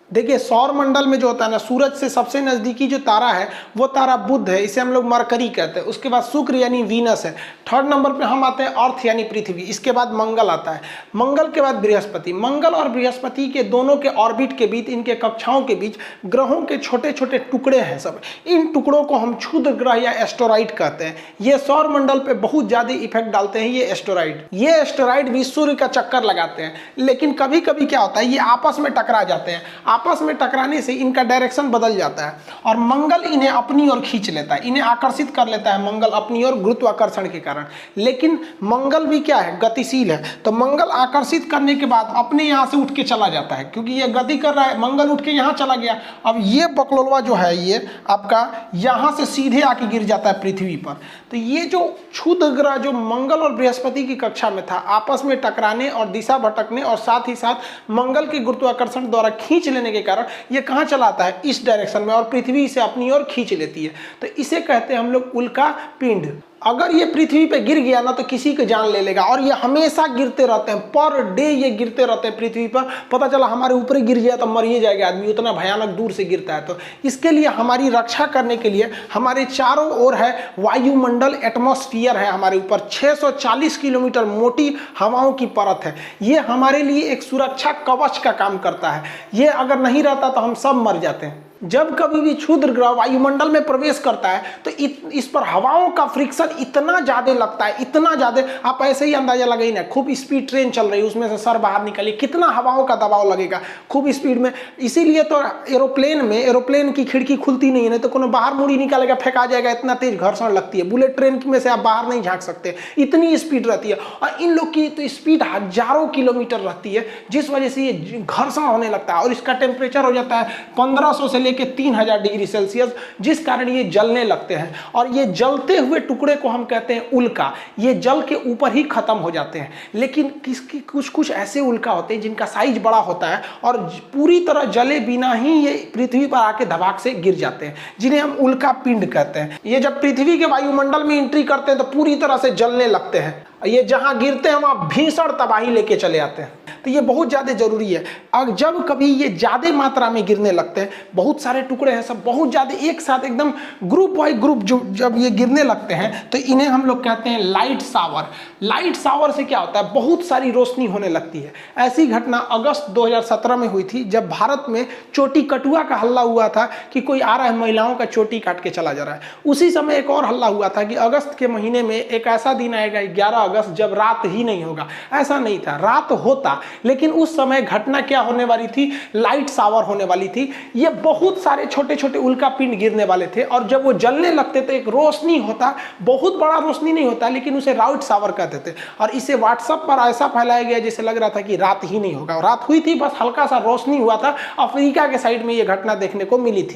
देखिए सौर मंडल में जो होता है ना, सूरज से सबसे नजदीकी जो तारा है वो तारा बुध है, इसे हम लोग मरकरी कहते हैं। उसके बाद शुक्र यानी वीनस है। थर्ड नंबर पे हम आते हैं अर्थ यानी पृथ्वी। इसके बाद मंगल आता है। मंगल के बाद बृहस्पति। मंगल और बृहस्पति के दोनों के ऑर्बिट के बीच, इनके कक्षाओं के बीच ग्रहों के छोटे छोटे टुकड़े हैं सब। इन टुकड़ों को हम क्षुद्र ग्रह या एस्टेरॉइड कहते हैं। ये सौर मंडल पे बहुत ज्यादा इफेक्ट डालते हैं ये एस्टेरॉइड। ये एस्टेरॉइड भी सूर्य का चक्कर लगाते हैं, लेकिन कभी कभी क्या होता है, ये आपस में टकरा जाते हैं। आपस में टकराने से इनका डायरेक्शन बदल जाता है और मंगल इन्हें अपनी ओर खींच लेता है, इन्हें आकर्षित कर लेता है मंगल अपनी ओर गुरुत्वाकर्षण के कारण। लेकिन मंगल भी क्या है, गतिशील है। तो मंगल आकर्षित करने के बाद अपने यहाँ से उठ के चला जाता है, क्योंकि ये गति कर रहा है। मंगल उठ के यहाँ चला गया। अब ये बकलोलवा जो है ये आपका यहाँ से सीधे आके गिर जाता है पृथ्वी पर। तो ये जो क्षुद्र ग्रह जो मंगल और बृहस्पति की कक्षा में था, आपस में टकराने और दिशा भटकने और साथ ही साथ मंगल के गुरुत्वाकर्षण द्वारा खींच लेने के कारण ये कहाँ चलाता है, इस डायरेक्शन में, और पृथ्वी से अपनी ओर खींच लेती है। तो इसे कहते हैं हम लोग उल्का पिंड। अगर ये पृथ्वी पे गिर गया ना तो किसी की जान ले लेगा, और ये हमेशा गिरते रहते हैं, पर डे ये गिरते रहते हैं पृथ्वी पर। पता चला हमारे ऊपर ही गिर गया तो मर ही जाएगा आदमी, उतना भयानक दूर से गिरता है। तो इसके लिए हमारी रक्षा करने के लिए हमारे चारों ओर है वायुमंडल, एटमॉस्फेयर है हमारे ऊपर। 640 किलोमीटर मोटी हवाओं की परत है। ये हमारे लिए एक सुरक्षा कवच का काम करता है। ये अगर नहीं रहता तो हम सब मर जाते हैं। जब कभी भी क्षुद्र ग्रह वायुमंडल में प्रवेश करता है तो इस पर हवाओं का फ्रिक्शन इतना ज्यादा लगता है, इतना ज्यादा, आप ऐसे ही अंदाजा लगाइए ना, खूब स्पीड ट्रेन चल रही है, उसमें से सर बाहर निकलिए, कितना हवाओं का दबाव लगेगा खूब स्पीड में। इसीलिए तो एरोप्लेन की खिड़की खुलती नहीं है, तो कोनो बाहर मुड़ी निकालेगा, फेंका जाएगा, इतना तेज घर्षण लगती है। बुलेट ट्रेन में से आप बाहर नहीं झांक सकते, इतनी स्पीड रहती है। और इन लोग की तो स्पीड हजारों किलोमीटर रहती है, जिस वजह से ये घर्षण होने लगता है और इसका टेम्परेचर हो जाता है 1500 से लेके 3000 डिग्री सेल्सियस, जिस कारण ये जलने लगते हैं। और ये जलते हुए टुकड़े को हम कहते हैं उल्का। ये जल के ऊपर ही खत्म हो जाते हैं। लेकिन किसकी कुछ ऐसे उल्का होते हैं जिनका साइज बड़ा होता है और पूरी तरह जले बिना ही ये पृथ्वी पर आके धमाक से गिर जाते हैं, जिन्हें हम उल्का पिंड कहते हैं। ये जब पृथ्वी के वायुमंडल में एंट्री करते हैं तो पूरी तरह से जलने लगते हैं। ये जहां गिरते हैं वहां भीषण तबाही लेके चले आते हैं। तो ये बहुत ज्यादा जरूरी है। अब जब कभी ये ज्यादा मात्रा में गिरने लगते हैं, बहुत सारे टुकड़े हैं सब बहुत ज्यादा एक साथ एकदम ग्रुप बाय ग्रुप जब ये गिरने लगते हैं तो इन्हें हम लोग कहते हैं लाइट शावर। लाइट शावर से क्या होता है, बहुत सारी रोशनी होने लगती है। ऐसी घटना अगस्त 2017 में हुई थी, जब भारत में चोटी कटुआ का हल्ला हुआ था कि कोई आ रहा है महिलाओं का चोटी काट के चला जा रहा है। उसी समय एक और हल्ला हुआ था कि अगस्त के महीने में एक ऐसा दिन आएगा 11 अगस्त जब रात ही नहीं होगा। ऐसा नहीं था, रात होता, लेकिन उस समय घटना क्या होने वाली थी, लाइट शावर होने वाली थी। ये बहुत सारे छोटे छोटे उल्का पिंड गिरने वाले थे और जब वो जलने लगते तो एक रोशनी होता, बहुत बड़ा रोशनी नहीं होता, लेकिन उसे लाइट शावर कहते थे। और इसे व्हाट्सएप पर ऐसा फैलाया गया जैसे लग रहा था कि रात ही नहीं होगा। रात हुई थी, बस हल्का सा रोशनी हुआ था। अफ्रीका के साइड में ये घटना देखने को मिली थी।